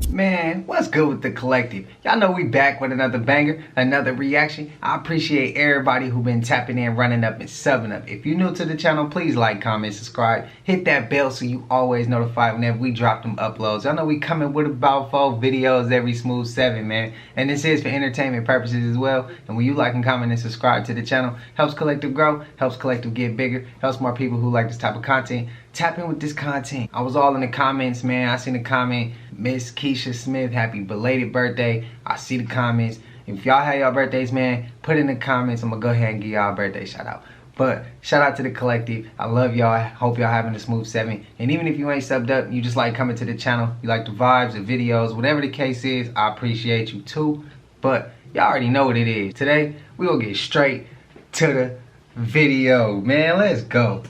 Man, what's good with the collective? Y'all know we back with another banger, another reaction. I appreciate everybody who been tapping in, running up, and subbing up. If you're new to the channel, please like, comment, subscribe. Hit that bell so you always notified whenever we drop them uploads. Y'all know we coming with about 4 videos every smooth 7, man. And this is for entertainment purposes as well. And when you like and comment and subscribe to the channel, helps collective grow, helps collective get bigger, helps more people who like this type of content tap in with this content. I was all in the comments, man. I seen the comment, Miss Keisha Smith, happy belated birthday. I see the comments. If y'all had y'all birthdays, man, put in the comments. I'm gonna go ahead and give y'all a birthday shout out. But shout out to the collective. I love y'all. Hope y'all having a smooth 7. And even if you ain't subbed up, you just like coming to the channel, you like the vibes, the videos, whatever the case is, I appreciate you too. But y'all already know what it is. Today, we gonna get straight to the video. Man, let's go.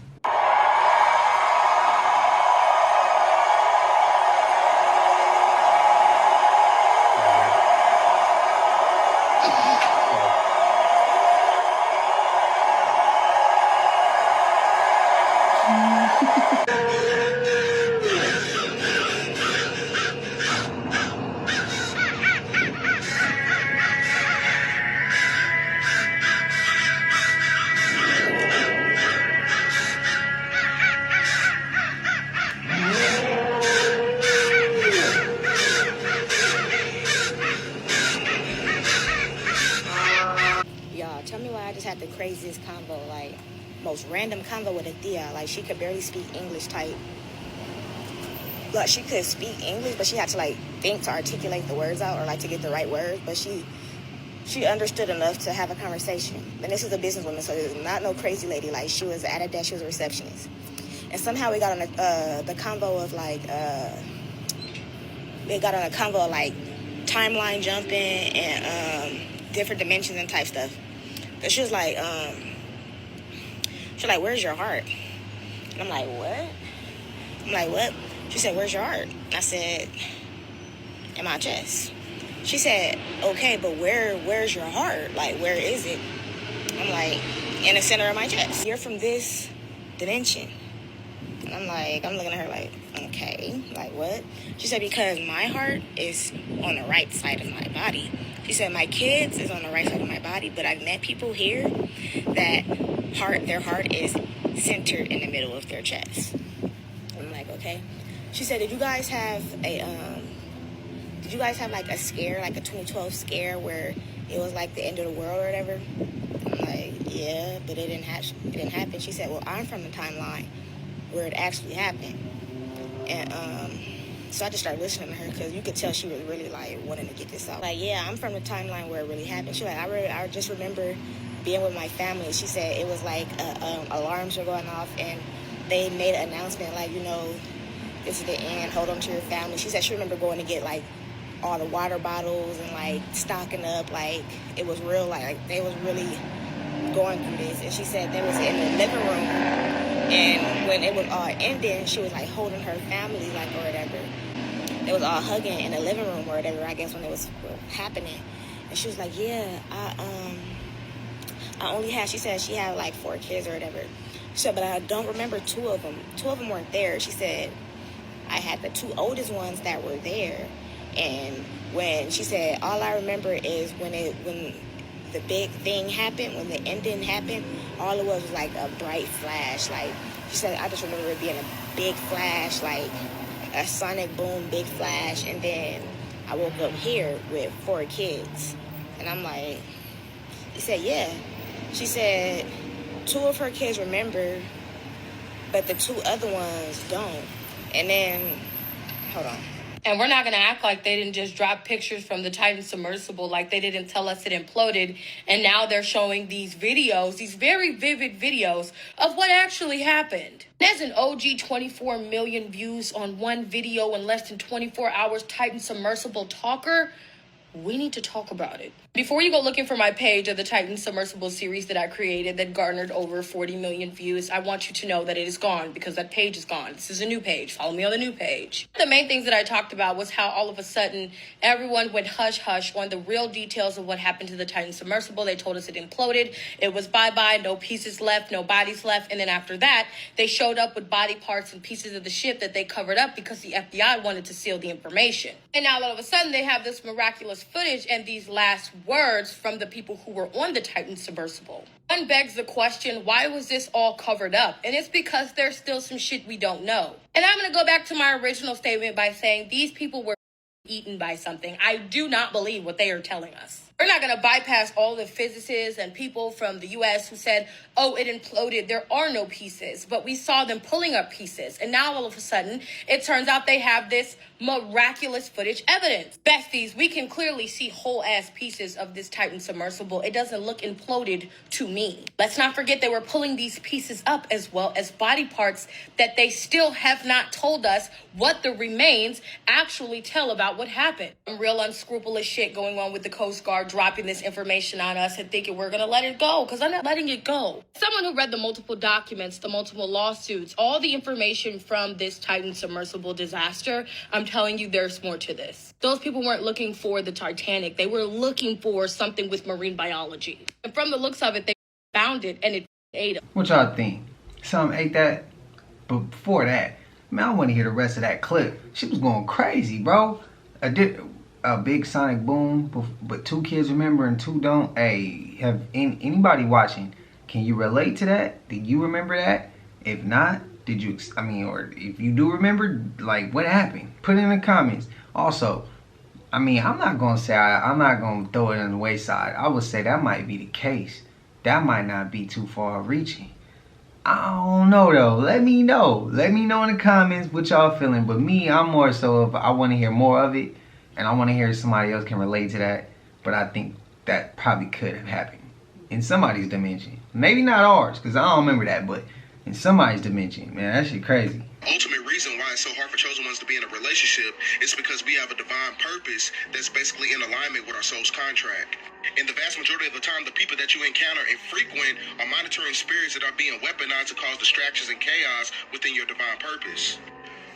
Tell me why I just had the craziest convo, like most random convo with a tia. Like she could barely speak English type. Like she could speak English, but she had to like think to articulate the words out or like to get the right words. But she understood enough to have a conversation. And this is a businesswoman, so it's not no crazy lady. Like she was at a desk, she was a receptionist. And somehow we got on the convo of like timeline jumping and different dimensions and type stuff. But she was like, where's your heart? And I'm like, what? I'm like, what? She said, where's your heart? I said, in my chest. She said, okay, but where's your heart? Like, where is it? I'm like, in the center of my chest. You're from this dimension. And I'm looking at her like, okay, like what? She said, because my heart is on the right side of my body. She said, my kids is on the right side of my body, but I've met people here that their heart is centered in the middle of their chest. I'm like, okay. She said, did you guys have like a scare, like a 2012 scare where it was like the end of the world or whatever? I'm like, yeah, but it didn't happen. She said, well, I'm from the timeline where it actually happened. And so I just started listening to her because you could tell she was really like wanting to get this out. Like, yeah, I'm from the timeline where it really happened. She was like, I just remember being with my family. She said it was like alarms were going off and they made an announcement like, this is the end, hold on to your family. She said she remember going to get like all the water bottles and like stocking up, like it was real, like they was really going through this. And she said they was in the living room, and when it was all ending, she was like holding her family like or whatever. They was all hugging in the living room or whatever, I guess, when it was happening. And she was like, yeah, I only had, she said she had like 4 kids or whatever. She said, but I don't remember 2 of them. 2 of them weren't there. She said, I had the 2 oldest ones that were there. And when she said, all I remember is when the big thing happened, when the ending happened, all it was like a bright flash. Like, she said, I just remember it being a big flash, like a sonic boom, big flash. And then I woke up here with 4 kids. And I'm like, she said, yeah. She said 2 of her kids remember, but the 2 other ones don't. And then, hold on. And we're not going to act like they didn't just drop pictures from the Titan submersible, like they didn't tell us it imploded. And now they're showing these videos, these very vivid videos of what actually happened. There's an OG 24 million views on one video in less than 24 hours Titan submersible talker. we need to talk about it. Before you go looking for my page of the Titan submersible series that I created that garnered over 40 million views, I want you to know that it is gone because that page is gone. This is a new page. Follow me on the new page. The main things that I talked about was how all of a sudden everyone went hush hush on the real details of what happened to the Titan submersible. They told us it imploded. It was bye-bye, no pieces left, no bodies left. And then after that, they showed up with body parts and pieces of the ship that they covered up because the FBI wanted to seal the information. And now all of a sudden they have this miraculous footage and these last words from the people who were on the Titan submersible. One begs the question, why was this all covered up? And it's because there's still some shit we don't know. And I'm going to go back to my original statement by saying these people were eaten by something. I do not believe what they are telling us. We're not going to bypass all the physicists and people from the U.S. who said, oh, it imploded. There are no pieces. But we saw them pulling up pieces. And now all of a sudden, it turns out they have this miraculous footage evidence. Besties, we can clearly see whole ass pieces of this Titan submersible. It doesn't look imploded to me. Let's not forget they were pulling these pieces up as well as body parts that they still have not told us what the remains actually tell about what happened. Some real unscrupulous shit going on with the Coast Guard dropping this information on us and thinking we're gonna let it go, because I'm not letting it go. Someone who read the multiple documents, the multiple lawsuits, all the information from this Titan submersible disaster, I'm telling you there's more to this. Those people weren't looking for the Titanic. They were looking for something with marine biology. And from the looks of it, they found it and it ate them. What y'all think? Some ate that? But before that, man, I want to hear the rest of that clip. She was going crazy, bro. A big sonic boom, but 2 kids remember and 2 don't. Hey, have anybody watching, can you relate to that? Did you remember that? If not, did you, or if you do remember, like, what happened? Put it in the comments. Also, I'm not going to say, I'm not going to throw it on the wayside. I would say that might be the case. That might not be too far reaching. I don't know though. Let me know. Let me know in the comments what y'all feeling. But me, I'm more so of, I want to hear more of it. And I want to hear somebody else can relate to that. But I think that probably could have happened in somebody's dimension. Maybe not ours, because I don't remember that. But in somebody's dimension, man, that shit crazy. Ultimate reason why it's so hard for chosen ones to be in a relationship is because we have a divine purpose that's basically in alignment with our soul's contract. And the vast majority of the time, the people that you encounter and frequent are monitoring spirits that are being weaponized to cause distractions and chaos within your divine purpose.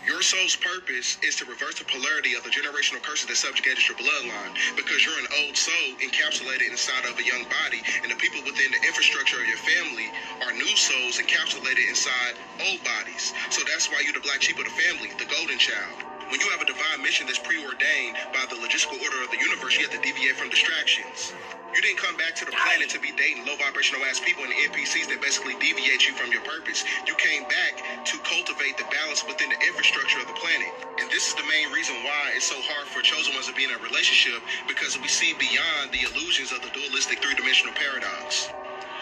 Your soul's purpose is to reverse the polarity of the generational curses that subjugated your bloodline, because you're an old soul encapsulated inside of a young body, and the people within the infrastructure of your family are new souls encapsulated inside old bodies. So that's why you're the black sheep of the family, the golden child. When you have a divine mission that's preordained by the logistical order of the universe, you have to deviate from distractions. You didn't come back to the planet to be dating low vibrational ass people and the NPCs that basically deviate you from your purpose. You came back to cultivate the balance within the infrastructure of the planet. And this is the main reason why it's so hard for chosen ones to be in a relationship, because we see beyond the illusions of the dualistic 3-dimensional paradox.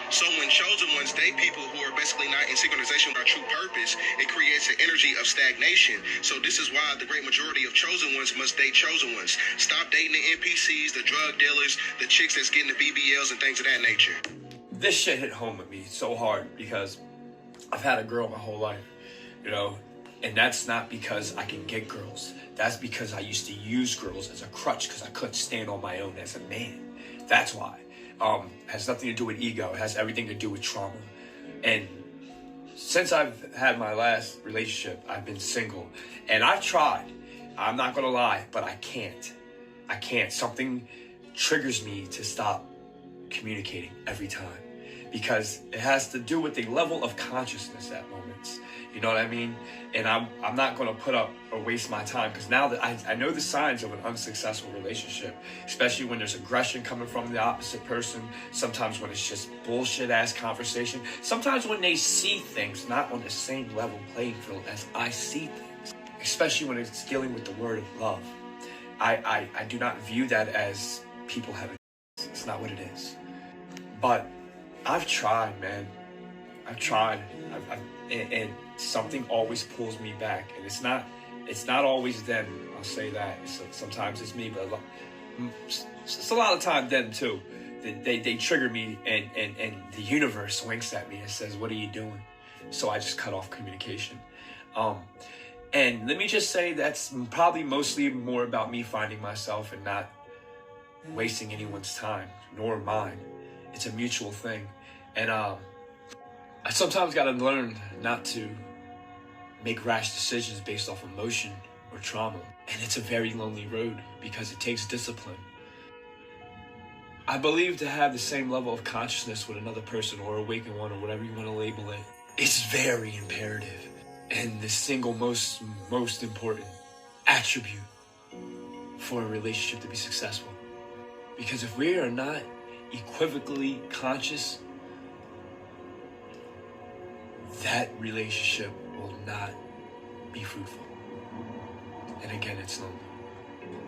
So when chosen ones date people who are basically not in synchronization with our true purpose, it creates an energy of stagnation. So this is why the great majority of chosen ones must date chosen ones. Stop dating the NPCs, the drug dealers, the chicks that's getting the BBLs and things of that nature. This shit hit home with me so hard because I've had a girl my whole life, you know, and that's not because I can get girls. That's because I used to use girls as a crutch because I couldn't stand on my own as a man. That's why. Has nothing to do with ego. It has everything to do with trauma. And since I've had my last relationship, I've been single. And I've tried. I'm not gonna lie, but I can't. Something triggers me to stop communicating every time. Because it has to do with the level of consciousness at moments. You know what I mean? And I'm not going to put up or waste my time, because now that I know the signs of an unsuccessful relationship, especially when there's aggression coming from the opposite person, sometimes when it's just bullshit ass conversation, sometimes when they see things not on the same level playing field as I see things, especially when it's dealing with the word of love. I do not view that as people having. It's not what it is. But I've tried, man. I've tried. And something always pulls me back, and it's not always them. I'll say that. Sometimes it's me, but it's a lot of time them too. They trigger me, and the universe winks at me and says, "What are you doing?" So I just cut off communication. And let me just say that's probably mostly more about me finding myself and not wasting anyone's time, nor mine. It's a mutual thing. And I sometimes gotta learn not to make rash decisions based off emotion or trauma. And it's a very lonely road because it takes discipline. I believe to have the same level of consciousness with another person, or awakened one, or whatever you want to label it, is very imperative. And the single most important attribute for a relationship to be successful. Because if we are not equivocally conscious, that relationship will not be fruitful. And again, it's lonely.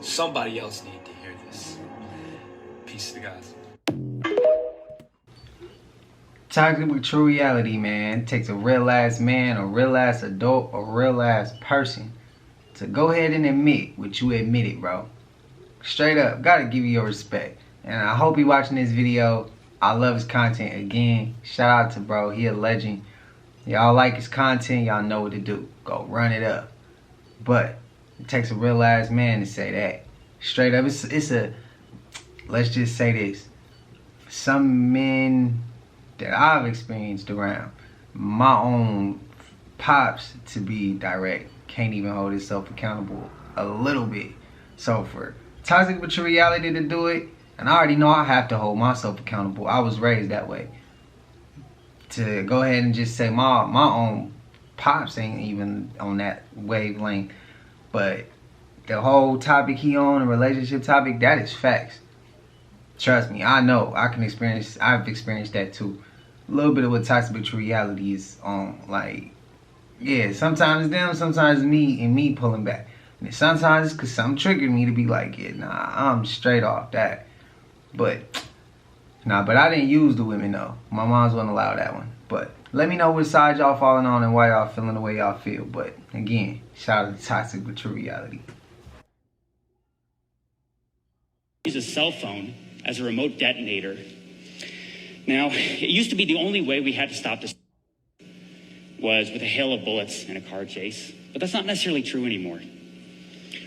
Somebody else needed to hear this. Peace to guys. Toxic with true reality, man. It takes a real ass man, a real ass adult, a real ass person to go ahead and admit what you admitted, bro. Straight up, gotta give you your respect. And I hope you watching this video. I love his content. Again, shout out to bro, he a legend. Y'all like his content, y'all know what to do. Go run it up. But it takes a real ass man to say that. Straight up, it's a, let's just say this. Some men that I've experienced around, my own pops, to be direct, can't even hold himself accountable a little bit. So for toxic with your reality to do it, and I already know I have to hold myself accountable. I was raised that way. To go ahead and just say my own pops ain't even on that wavelength. But the whole topic he on, the relationship topic, that is facts. Trust me, I know. I've experienced that too. A little bit of what toxic with reality is on. Like, yeah, sometimes it's them, sometimes it's me, and me pulling back. And sometimes it's because something triggered me to be like, yeah, nah, I'm straight off that. But I didn't use the women though. My mom's wouldn't allow that one. But let me know which side y'all falling on and why y'all feeling the way y'all feel. But again, shout out to Toxic with True Reality. Use a cell phone as a remote detonator. Now, it used to be the only way we had to stop this was with a hail of bullets and a car chase. But that's not necessarily true anymore.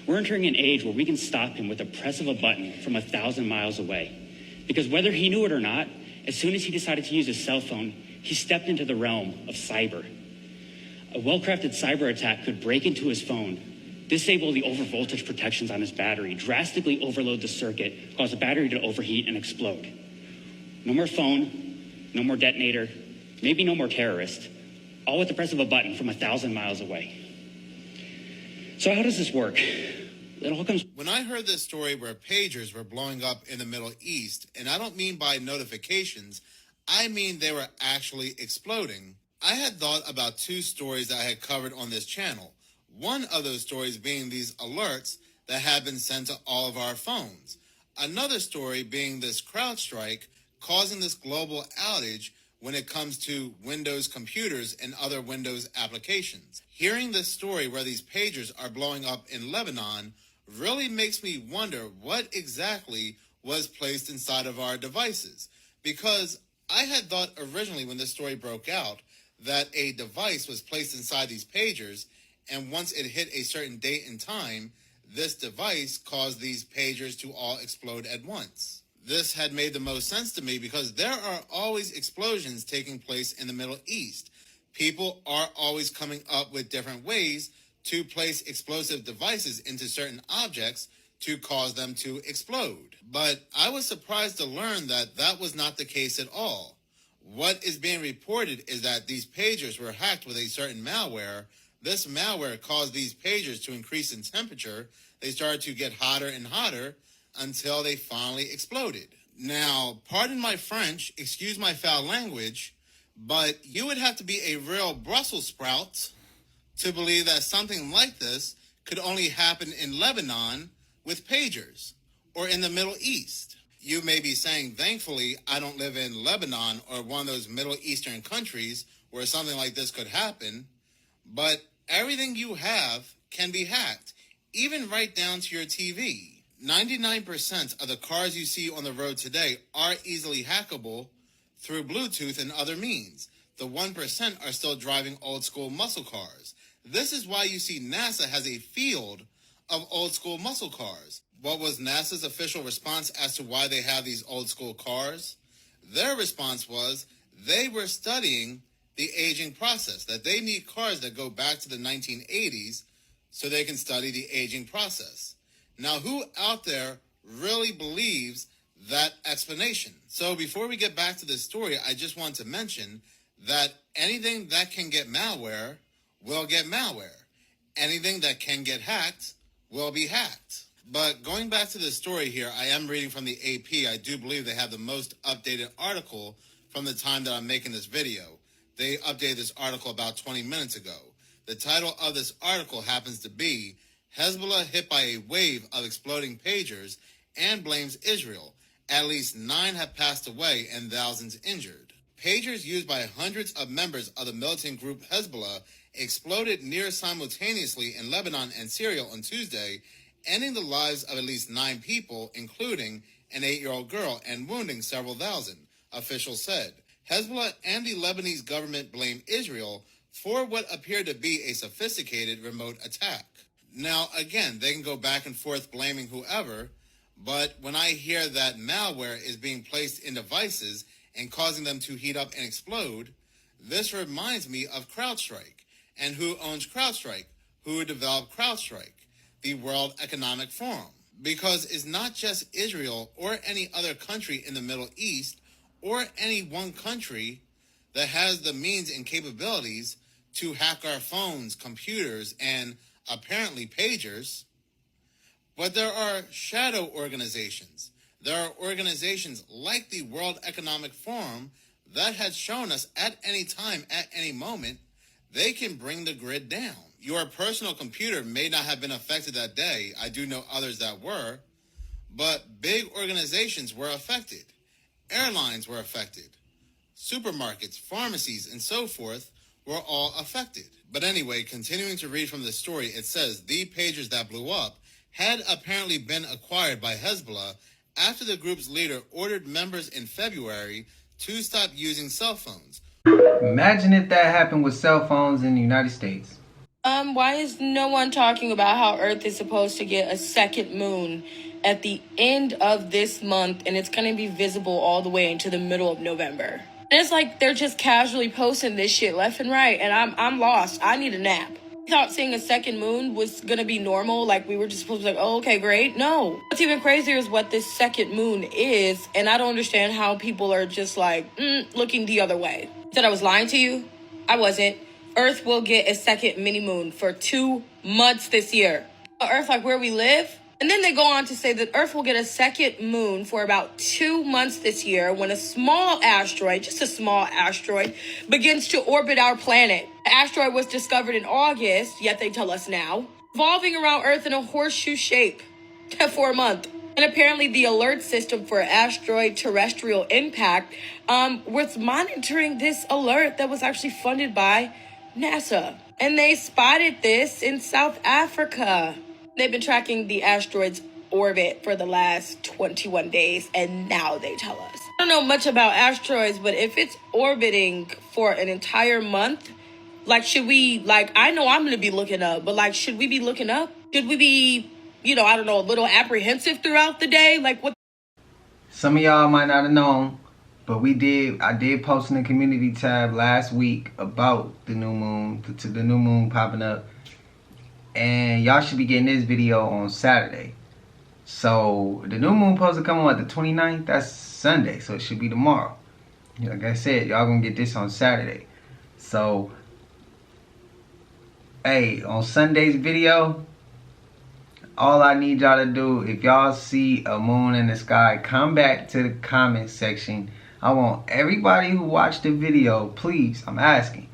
We're entering an age where we can stop him with the press of a button from 1,000 miles away. Because whether he knew it or not, as soon as he decided to use his cell phone, he stepped into the realm of cyber. A well-crafted cyber attack could break into his phone, disable the overvoltage protections on his battery, drastically overload the circuit, cause the battery to overheat and explode. No more phone, no more detonator, maybe no more terrorist, all with the press of a button from 1,000 miles away. So how does this work? It all comes... When I heard this story where pagers were blowing up in the Middle East, and I don't mean by notifications, I mean they were actually exploding, I had thought about two stories that I had covered on this channel. One of those stories being these alerts that had been sent to all of our phones. Another story being this CrowdStrike causing this global outage when it comes to Windows computers and other Windows applications. Hearing this story where these pagers are blowing up in Lebanon really makes me wonder what exactly was placed inside of our devices. Because I had thought originally when this story broke out that a device was placed inside these pagers, and once it hit a certain date and time, this device caused these pagers to all explode at once. This had made the most sense to me because there are always explosions taking place in the Middle East. People are always coming up with different ways to place explosive devices into certain objects to cause them to explode. But I was surprised to learn that that was not the case at all. What is being reported is that these pagers were hacked with a certain malware. This malware caused these pagers to increase in temperature. They started to get hotter and hotter until they finally exploded. Now, pardon my French, excuse my foul language, but you would have to be a real Brussels sprout to believe that something like this could only happen in Lebanon with pagers or in the Middle East. You may be saying, thankfully, I don't live in Lebanon or one of those Middle Eastern countries where something like this could happen, but everything you have can be hacked, even right down to your TV. 99% of the cars you see on the road today are easily hackable through Bluetooth and other means. The 1% are still driving old school muscle cars. This is why you see NASA has a field of old school muscle cars. what was NASA's official response as to why they have these old school cars? Their response was they were studying the aging process, that they need cars that go back to the 1980s so they can study the aging process. Now, who out there really believes that explanation? So before we get back to this story, I just want to mention that anything that can get malware will get malware. Anything that can get hacked will be hacked. But going back to the story here, I am reading from the AP. I do believe they have the most updated article from the time that I'm making this video. They updated this article about 20 minutes ago. The title of this article happens to be Hezbollah hit by a wave of exploding pagers and blames Israel. At least 9 have passed away and thousands injured. Pagers used by hundreds of members of the militant group Hezbollah exploded near simultaneously in Lebanon and Syria on Tuesday, ending the lives of at least 9 people, including an 8-year-old girl, and wounding several thousand, officials said. Hezbollah and the Lebanese government blame Israel for what appeared to be a sophisticated remote attack. Now, again, they can go back and forth blaming whoever, but when I hear that malware is being placed in devices and causing them to heat up and explode, this reminds me of CrowdStrike. And who owns CrowdStrike? Who developed CrowdStrike? The World Economic Forum. Because it's not just Israel or any other country in the Middle East or any one country that has the means and capabilities to hack our phones, computers, and apparently pagers, but there are shadow organizations. There are organizations like the World Economic Forum that has shown us at any time, at any moment, they can bring the grid down. Your personal computer may not have been affected that day. I do know others that were, but big organizations were affected. Airlines were affected. Supermarkets, pharmacies, and so forth were all affected. But anyway, continuing to read from the story, it says the pagers that blew up had apparently been acquired by Hezbollah after the group's leader ordered members in February to stop using cell phones. Imagine if that happened with cell phones in the United States. Why is no one talking about how Earth is supposed to get a second moon at the end of this month, and it's going to be visible all the way into the middle of November? And it's like they're just casually posting this shit left and right, and I'm lost. I need a nap. I thought seeing a second moon was going to be normal, like we were just supposed to be like, oh, okay, great. No. What's even crazier is what this second moon is, and I don't understand how people are just like, looking the other way. Said I was lying to you? I wasn't. Earth will get a second mini moon for 2 months this year. Earth, like where we live? And then they go on to say that Earth will get a second moon for about 2 months this year when a small asteroid, just a small asteroid, begins to orbit our planet. The asteroid was discovered in August, yet they tell us now, revolving around Earth in a horseshoe shape for a month. And apparently the alert system for asteroid terrestrial impact was monitoring this alert that was actually funded by NASA. And they spotted this in South Africa. They've been tracking the asteroid's orbit for the last 21 days, and now they tell us. I don't know much about asteroids, but if it's orbiting for an entire month, like, should we, like, I know I'm going to be looking up, but, like, should we be looking up? Should we be, I don't know, a little apprehensive throughout the day? Like, what? Some of y'all might not have known, but I did post in the community tab last week about the new moon, the new moon popping up. And y'all should be getting this video on Saturday. So the new moon supposed to come on the 29th. That's Sunday, so it should be tomorrow. Like I said, y'all gonna get this on Saturday. So, hey, on Sunday's video, all I need y'all to do, if y'all see a moon in the sky, come back to the comment section. I want everybody who watched the video, please, I'm asking,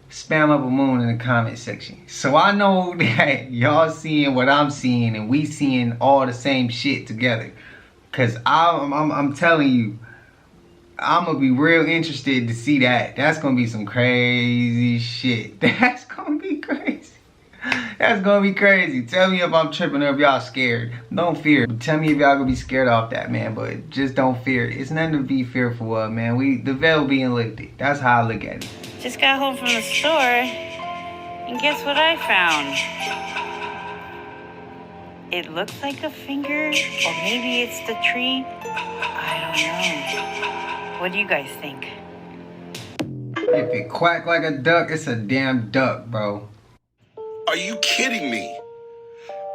spam up a moon in the comment section, so I know that y'all seeing what I'm seeing and we seeing all the same shit together. Cause I'm telling you, I'm gonna be real interested to see that. That's gonna be some crazy shit. That's gonna be crazy. That's gonna be crazy. Tell me if I'm tripping or if y'all scared. Don't fear. Tell me if y'all gonna be scared off that, man. But just don't fear. It's nothing to be fearful of, man. The veil being lifted. That's how I look at it. Just got home from the store, and guess what I found? It looks like a finger, or maybe it's the tree. I don't know. What do you guys think? If it quack like a duck, it's a damn duck, bro. Are you kidding me?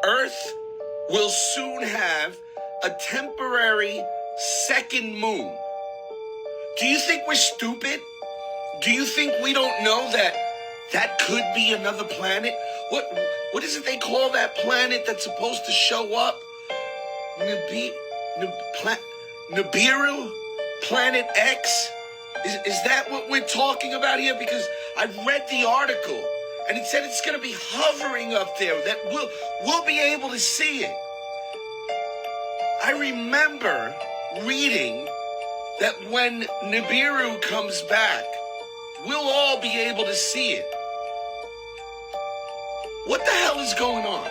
Earth will soon have a temporary second moon. Do you think we're stupid? Do you think we don't know that that could be another planet? What is it they call that planet that's supposed to show up? Nibiru? Planet X? Is that what we're talking about here? Because I read the article and it said it's going to be hovering up there, that we'll be able to see it. I remember reading that when Nibiru comes back, we'll all be able to see it. What the hell is going on?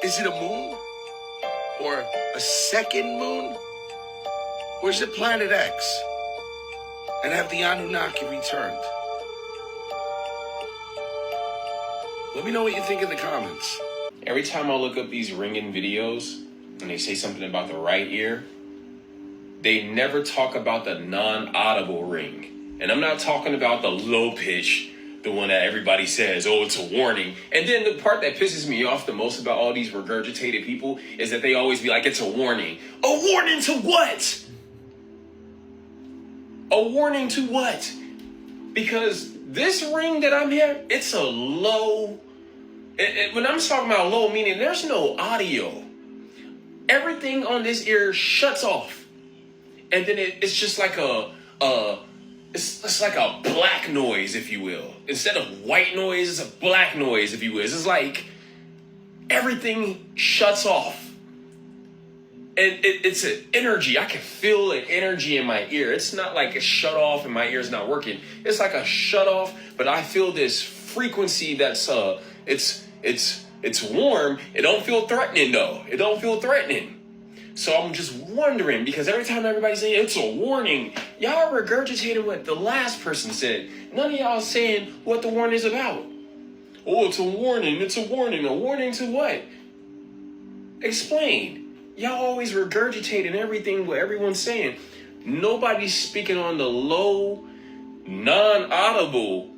Is it a moon? Or a second moon? Or is it Planet X? And have the Anunnaki returned? Let me know what you think in the comments. Every time I look up these ringing videos and they say something about the right ear, they never talk about the non-audible ring. And I'm not talking about the low pitch, the one that everybody says, oh, it's a warning. And then the part that pisses me off the most about all these regurgitated people is that they always be like, it's a warning. A warning to what? A warning to what? Because this ring that I'm hearing, it's a low. When I'm talking about low, meaning there's no audio. Everything on this ear shuts off. And then it's just like it's like a black noise, if you will. Instead of white noise, it's a black noise, if you will. It's just like everything shuts off. And it's an energy. I can feel an energy in my ear. It's not like a shut off and my ear's not working. It's like a shut off, but I feel this frequency that's it's warm. It don't feel threatening though. It don't feel threatening. So I'm just wondering, because every time everybody's saying it's a warning, y'all are regurgitating what the last person said. None of y'all saying what the warning is about. Oh, it's a warning. It's a warning. A warning to what? Explain. Y'all always regurgitating everything what everyone's saying. Nobody's speaking on the low, non-audible.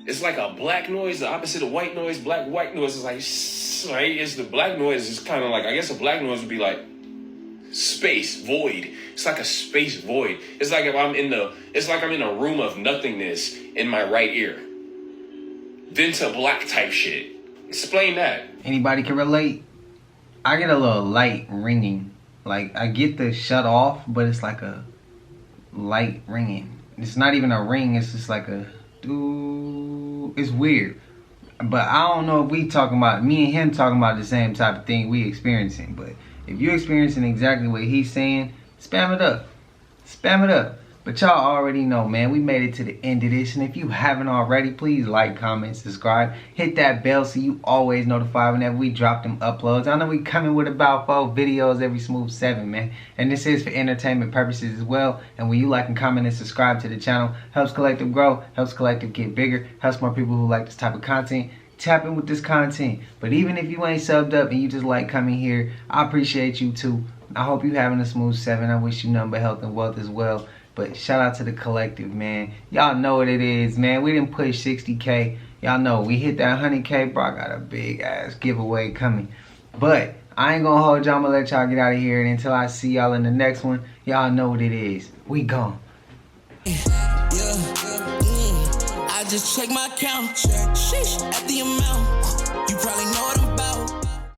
It's like a black noise, the opposite of white noise. White noise is like, right? It's the black noise is kind of like, I guess a black noise would be like space, void. It's like a space void. It's like if I'm in a room of nothingness in my right ear. Then to black type shit. Explain that. Anybody can relate? I get a little light ringing. Like, I get the shut off, but it's like a light ringing. It's not even a ring, it's just like a doo. It's weird. But I don't know if me and him talking about the same type of thing we experiencing. But if you're experiencing exactly what he's saying, spam it up. Spam it up. But y'all already know, man, we made it to the end of this. And if you haven't already, please like, comment, subscribe. Hit that bell so you always notified whenever we drop them uploads. I know we coming with about 4 videos every smooth 7, man. And this is for entertainment purposes as well. And when you like and comment and subscribe to the channel, helps Collective grow, helps Collective get bigger, helps more people who like this type of content tap in with this content. But even if you ain't subbed up and you just like coming here, I appreciate you too. I hope you having a smooth 7. I wish you nothing but health and wealth as well. But shout out to the Collective, man. Y'all know what it is, man. We didn't push 60K. Y'all know we hit that 100K, bro. I got a big ass giveaway coming. But I ain't gonna hold y'all. I'm gonna let y'all get out of here. And until I see y'all in the next one, y'all know what it is. We gone. I just check my account. Sheesh, at the amount. You probably know it.